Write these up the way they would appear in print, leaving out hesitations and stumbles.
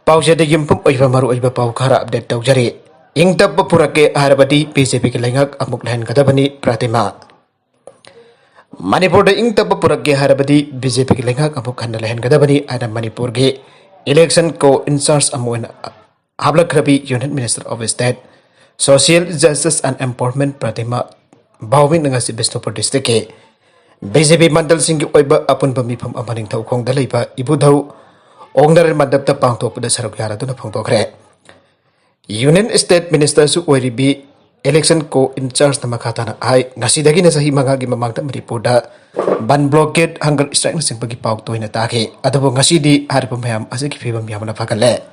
Pausada Yimpum Maru Paukara update Taujari. Ingta Purake Harabadi, PCP Langak, Amuklan Kadabani, Pratima. Manipur the Ingta Purake Harabadi, BJP Langak, Amukandalahan Kadabani, and Manipurge, election co-insars Amuan Habla Krabi, Unit Minister of State, Social Justice and Empowerment Pratima, Bowing Nangasibisto District. BJP Mandal Singh Oiba upon Bamipum Amaning Taukong Dalipa, Ibudau. Ongnar Madapta Pangto the Sarukara to the Pongokre. Union State Minister Su Oiribi, election co-in charge the Makatana I, Nasidagin as a Himagagi Mamata Maripoda, Ban blockade, hunger striking Simpaki Pau to in atake, Adabo Nasidi, Harpam, as a Kipim Yamana Fakale.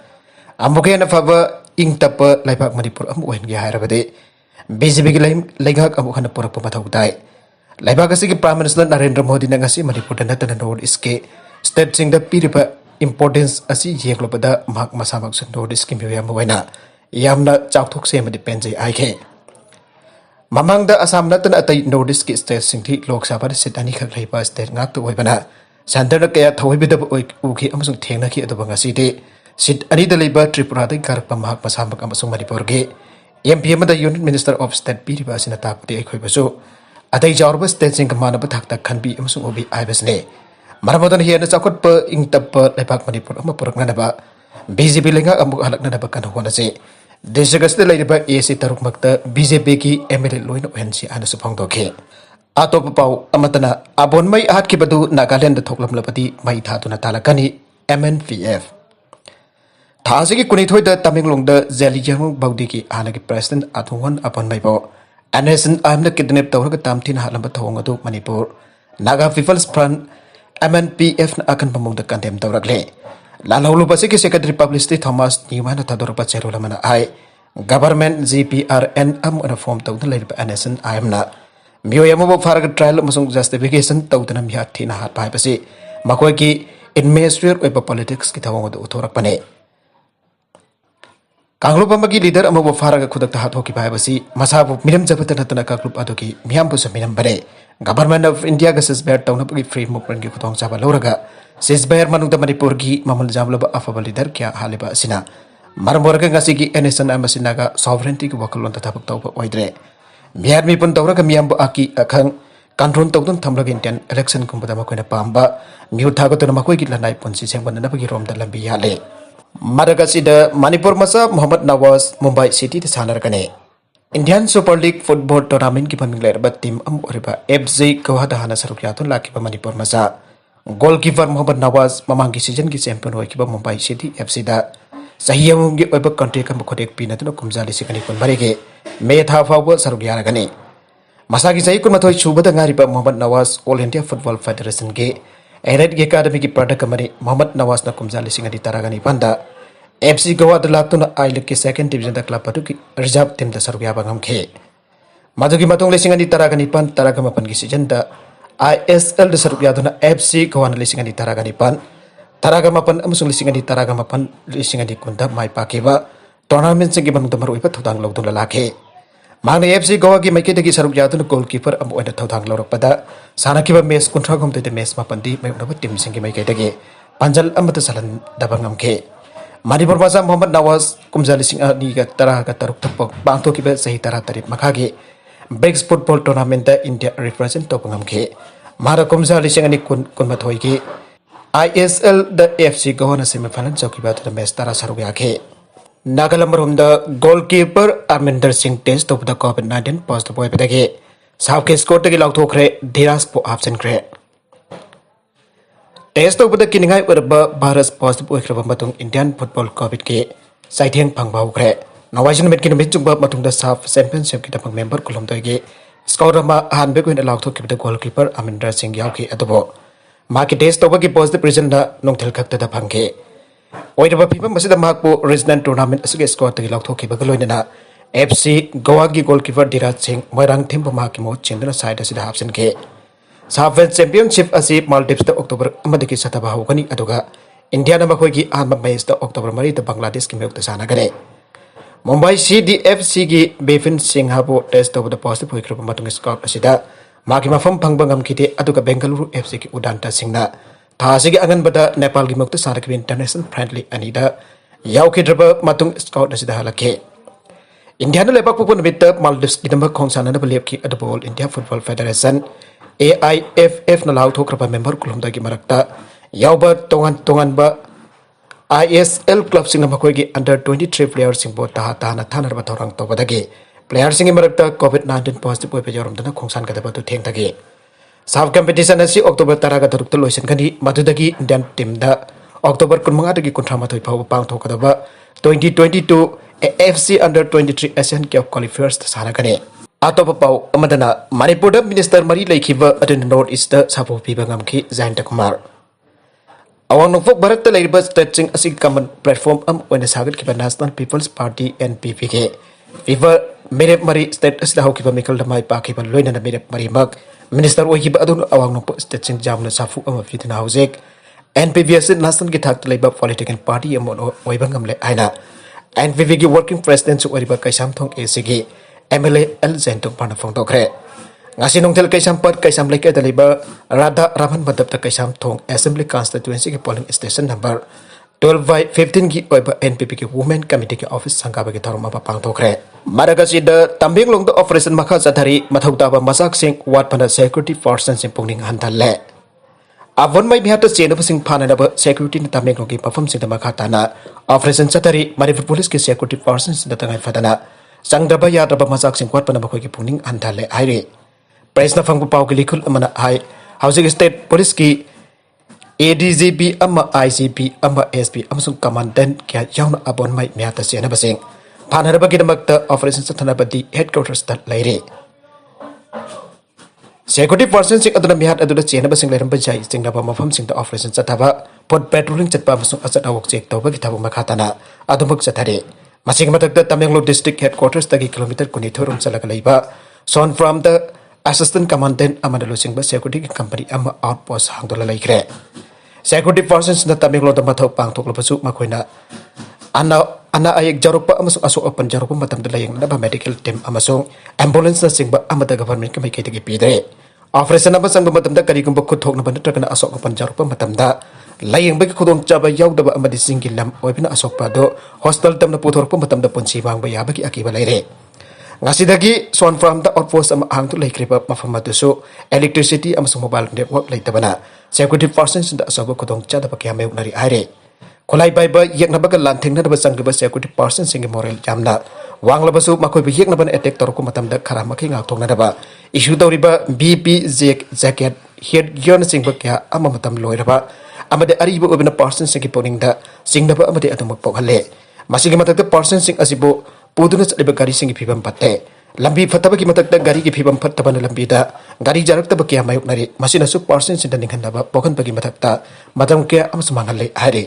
Amokana Fava, Ing Tapper, Laipak Manipur, Amu and Yaharabade, BJP Legak Amukana Purapamatau die. Laibakasiki Prime Minister Narendra Modi Nagasi Manipur and Road Iske, stepping the Piripa. Importance asi Yeglobada Mark Masamak Sando Diskimia Moena Yamna Chautok Sema depends I. Mamang the Assam Natan at the Nordisk state Sinti Lok Sabah Setanika Leiriba state not to Webana Santana Kaya Tawibida Uki Amazon Tenaki at the Bangasiti Sit Anita Liba Tripurati Karpa Mark Masamak Amazon Mariporge MPM the Union Minister of State Piribas in a tap the Equibaso Ade Jarba State in command of Takta can be Amazon Obi Ibasne. Maramadan here the Sakot per ing tapper Lepak Manipur Amapuranaba, BJP Linga Amukalak Nanabakan Honase. This August the Leiriba AC Taruk Makta, BJP MLA Loin Wensi and Supongdoke. Atopau Amatana, Abon May Atkibadu, Nagaland the Toklam Lapati, Maitatu Natalakani, MNPF. Taziki Kunitoi the Tamilong the Zelijamu Baudiki, Anaki President Atuan upon my bow. Anderson I'm the kidnap Torga Tamtin Halabatonga Manipur. Naga People's Front. MNPF akan pemung dekan tem taurakle. Lalu pasiki Secretary Publicity Thomas Newman atau Pacero lamana I Government GPRN ada form tau dan Leiriba NSN na. Mio yang mau farag trial masung justification tau dan mihat tina hat pai pasi. Makoi ki administrator weba politics kita wong ada utorak pane. Kanglup pamagi leader mau farag kudak tahat hoki pai pasi. Masabu minam jabatan hatana kanglup adoki miam pusa minam bare. Government of India gases bear town of free movement ki kutong saba loraga sis bear manung da Manipur ki mamal jamlaba afabal leader kya haliba sina marmorga ngasi ki NSN ambasinaga sovereignty ki wakalon tatapuk tau waidre biar mi pun tawraga miambo aki akhang kanron tawdun thamlaga indian election kumbada makoina pamba miu thago to makoi ki lanai ponsi sengban na bagi rom da lambi yale maraga sida Manipur masa Muhammad Nawaz Mumbai city te sanar kane Indian Super League Football Tournament की perming लेरबा team अमरिबा FJ कवादा हाना सरुकियातुन लाकिबा मणिपुर मसा goalkeeper Mohammad Nawaz ममांगी season की champion होइकिबा Mumbai city FC दा सहियमुंगी ओइबा contract का मुखोदेक पिनतुन कुमजाली सिकनी कुन बरेगे मे था फाव सरुकियारगने मसागी सही कुन मथोय सुबदा ngaरिबा Mohammad Nawaz all India football federation के एरेड के अकादमी की प्रोडक्ट मरे मोहम्मद नवाज न कुमजाली सिंगनी तारागनी पंदा FC Goa the Latuna Island ki second division the club patuki reserve team the Sarugya Bangam K. Maduki Matong Lissing and the Taraganipan, Taragamapan Gisijan the ISL the Sarugya FC Goan Lissing and the Taraganipan, Taragamapan Amsung Lissing and the Taragamapan Lissing and the Kunda, my Pakiva, tournaments given the Maruipa to Dang Lodula Lake. Mani FC Goa Gimakitaki Sarugya to the goalkeeper and the Totang Loropada, Sanakiva Mes Contragum to the Mes Mapandi, my team singing Maketagi, Panjal Amatasalan Dabangam K. Manipur masa Muhammad Nawaz kumjali sing ni ka tarah ka taruk tapok bangto ki ba sahi tarah tarip makage Breaks football tournament da India represent to pangam ke mara kumjali sing ani kun mathoi ki ISL the FC Gohana semi-final chauki ba the match tarah sarugya ke Nagalamrum the goalkeeper Arminder Singh test of the COVID-19 positive boy pedage saab ke score tagi lauk thokre dhiras po absent kre Test of the Kiningai were Baras positive Matung Indian football COVID K. Sighting Pangbau Kre. Nawasian Metkin Mitchumba Matung the South Championship Kitapang member Kulumdoge. Scourama Hanbek when allowed to keep the goalkeeper Amindra Singh Yauki at the ball. Market test over was the prison Nongtel Kakta the Panke. Whatever people must the Markpo resident tournament as a score to Lautoki Bagaloina. FC Goagi goalkeeper Dirat Singh, Marang Timbo Makimo, Chandra side as the Hapsen K. Southern Championship asip Maldives the October Amadiki Satabahu Kani Aduga Indiana Makogi Alma Base the October Mari the Bangladesh Kimok the Sanagare Mumbai CDFC gi Befin Singhabo test over the positive Matung Scott Asida Makima from Pangbangam Kiti Aduga Bengaluru FC Udanta Singna Tasigi Agan Bada Nepal Gimok the Saraki International Friendly Anida याउखिद्रबा मातुंग scout असिदा हलके India लेबाक पुपन मित Maldives की खोंसाना लेपकी अदबोल India football federation AIFF na lauthokraba member kulumda gi marakta yauba tongan ISL club sing na gi under 23 players sing bo ta na thanar ba thorang to badagi players sing marakta COVID-19 positive oibe jorom dana khongsan kadaba tu theng tagi sub competition asi October 10 ga thuruk loisin kani madudagi Indian team da October 15 dagi kontramathoi phau pang thokadaba 2022 AFC under 23 Asian Cup qualifiers sana kani atop pau amadana Manipur minister mari laikhiba adin north east sapo pibangam ki Jayanta Kumar awang nokfok bharat Leiriba stretching asi common platform when sagat ki National People's Party NPP ke fever mere mari state asda hokiba mikal damai pa ki loina na mere mari mak minister ohiba adun awang nokfok stretching jamna safu am fitina hausek NPP as national ki thak leiba political party amon oibangam le aina NPP ki working president su oriba kaisam thong ACG MLA Zentung Pana Fong Tokre. Ngasi nongtel kaisam pat kaisam leke daliba Radha Raman Badap ta kaisam thong Assembly Constituency ki polling station number 12 by 15 ki oiba NPP ki Women Committee ki office sangaba ki tharoma pa pang tokre. Maragasi da tambing long the operation makha chathari mathauta ba masak sing wat pana security forces sing pungning hantalle. Avon mai bihata chena sing phana da security ni tambing long ki perform sing da makha tana operation chathari Manipur police ki security forces da tangai fadana Sangdraba Yadraba Masak Sing Wat Panama Koki Puning Antale Aire. Presna Fangu Pau Kilikul Amana Ai, Housing State Police Ki ADGP Ama ICP Ama SP Amsung Commandant Kya Yauna Abon Mai Miata Siena Basing. Panaraba Kidamakta Operation Satanabadi Headquarters that Laire. Security persons sing Aduna Mihat Aduna Siena Basing Leramba Jai Sing Naba Mafam Sing the Operation Satava Pot Patrolling Chatpa Masung Asat Awok Jek Toba Kitabu Makatana Adumuk Satare. Masing matak Tamenglo district headquarters tagi kilometer kuni thurum salaga leiba son from the assistant commandant amadalu singba security company ama outpost hangdola laikre security forces na Tamenglo da mathau pang thoklo basu makoina ana ayek jarokpa amasung aso open jarokpa matam da layang na medical team amasung ambulance na singba amada government ka mai kaitagi pidre operation aba sangba matam da kari gumba khuthok na ban trakana aso open jarokpa matam da layang bagi khudong chaba yaudaba amadi singilam oibina asokpa do hostel tamna puthorpa matamda punsi bangba yabagi akiba laire ngasidagi son from the outpost am hangtu laikriba mafamatusu electricity amasung mobile network laitabana security forces da asoba khudong chadaba kyamay nari aire kolai baiba yeknabaga lanthengna da sangba security forces singi moral jamna wanglabasu makoi bi yeknaban attack torko matamda kharamaki ngakthongna daba issue doriba BPJ jacket head yon singba kya amamatam loiraba amade ariba obina person sing poning da singnaba amade atumak pokhale masigi matak person sing asibo puduna chaliba gari sing phibam patte lambi fataba ki matak gari ki phibam fattabana lambi da gari jarak taba kya mayuk nari masina su person sing daning khandaba pokhan pagi matak ta matam kya amsumangalle hari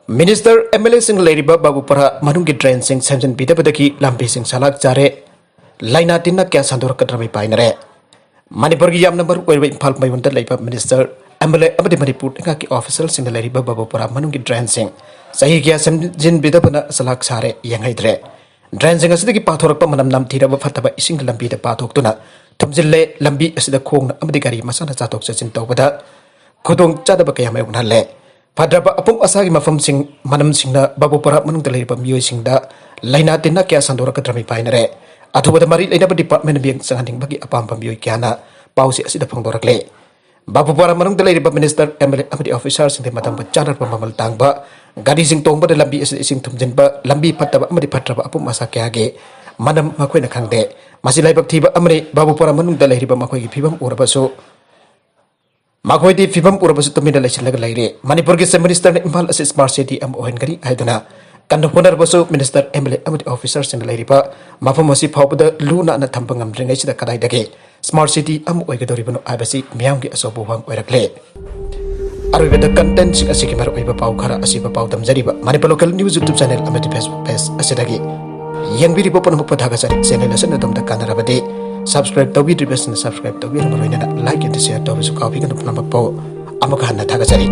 Minister MLA sing Leiriba Babupara manungi drain sing sanjan bidabadaki Lambising Salak sare Laina tinna kya sndorkkadra Mipainari Manipur gi yam number oiba Imphal mai wonta leiba minister MLA amadi Manipur ki official sing Leiriba Babupara manungi drain sing sahi kya sanjin bidabana Salak sare yangaidre drain sing asida ki pathorakpa manam nam thiraba fataba ising lambi da pathoktuna thumjille lambi asida khongna amadi gari masana chatok chachin tawbada khudong chadaba kya mai unhalle Fadraba apung asagi mafam sing manam singna Babupara manung Leiriba miyoi singda Laina tinna kya sndorkkadra Mipainari Athubada mari Laina department biang sanganding bagi apam pamiyoi kyana pausi asida phangdorakle Babupara manung Leiriba minister MLA amadi officer sing matam bacharar pamamal tangba gari sing tongba da lambi asida sing thumjenba lambi phattaba amadi phatraba apum asa kyage manam makoina khangde masilaibak thiba amri Babupara manung Leiriba makoi gi phibam urabaso Makoidi fibam urabasu tumina laisilaga laire Manipur ki minister Imphal as smart city am ohen gari aiduna kandu honar basu minister MLA amadi officers in Leiriba mafamasi phawbada luna na thampangam ringai sida kadai dage smart city am oigadoribano abasi miyam gi asobu wang oirakle arubeda content sing asiki mar oiba pau khara asiba pau tamjariba Manipur local news YouTube channel amadi Facebook page asidagi yangbiribo ponmuk pathaga sari channel asana domda kanarabade subscribe to be subscribe to be like and share to be so copy kan upna mapo amaka hanna thaga sari